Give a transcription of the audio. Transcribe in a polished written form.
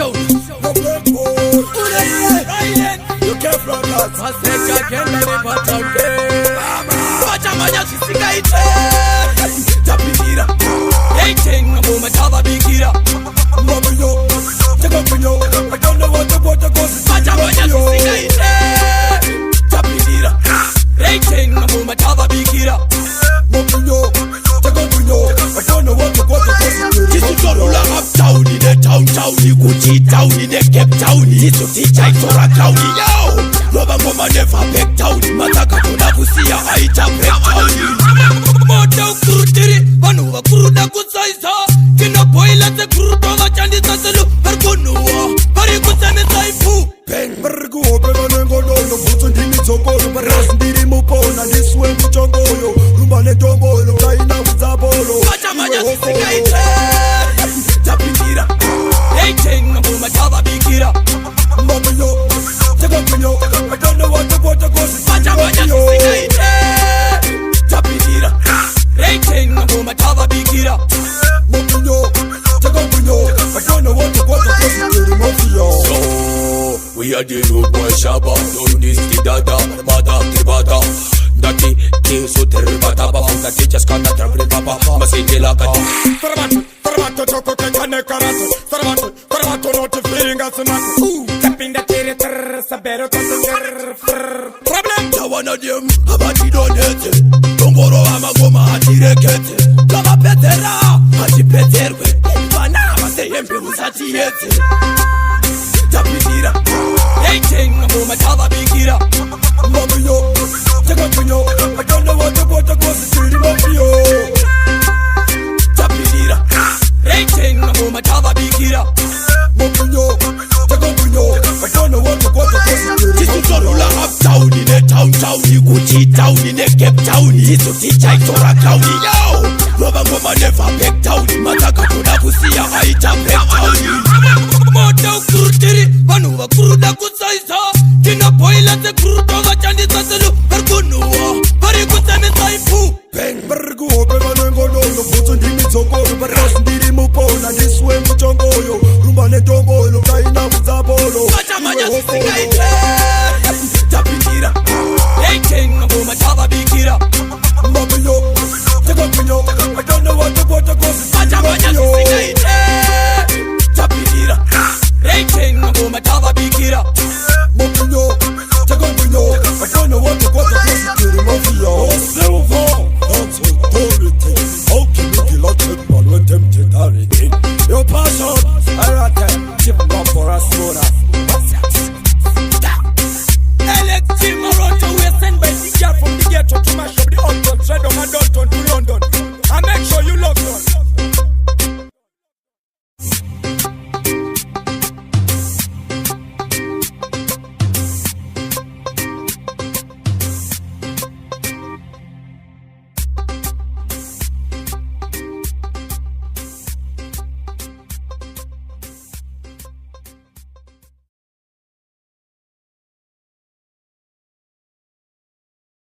show. You can't front us. Vachamhanya zvisingaite tapindira yaitenga mumatava bikira Mabhinya, Vachamhanya, I don't know what the goes. Vachamhanya zvisingaite tapindira yaitenga mumatava bikira Mabhinya, I don't know what the goes. tisutorula uptown netowntown kuti town necape town idzo tichaitora crown yo lova ngoma nevaback town matakatoda kusiya aita breakdown moto kurutiri vanhu vakuruda kusaisa tinoboila dzekurudo vachandisa selu vari kunhuwa vari kusanisa ipu Vari kuhopera nengonono bvutsu ndini dzokoro parasi ndiri mupona ndisiwe muchongoyo rumba netombolo kaina kudzapolo Vachamhanya zvisingaite tapindira yaitenga mumatava bikira Mabhinya, I don't know what the goes. Vachamhanya zvisingaite tapindira yaitenga mumatava bikira Mabhinya, I don't know what the goes. So we are the road boy shaba don't this the dada mada tribata dati keso terbata ba fonda te just kana trabre papa masingela kati Formato choco che cane carato. Formato no te fingers mat. Tapinda tere sabero problem tawana dem abati donete tongoro amagoma atirekete kama petera atipeterwe bana baseyembe usati yete tapindira yaitenga mumatava bikira Mabhinya, I don't know what the goes. Mabhinya, tapindira yaitenga mumatava bikira I don't know what the goes. tisutorula uptown netowntown kuti town necape town idzo tichaitora crown yo lova ngoma nevaback town matakatoda kusiya aita breakdown moto kurutiri vanhu vakuruda kusaisa tinoboila dzekurudo vachandisa selu vari kunhuwa vari kusanisa ipu Vari kuhopera nengonono bvutsu ndini dzokoro parasi ndiri mupona ndisiwe muchongoyo rumba netombolo kaina kudzapolo Vachamhanya zvisingaite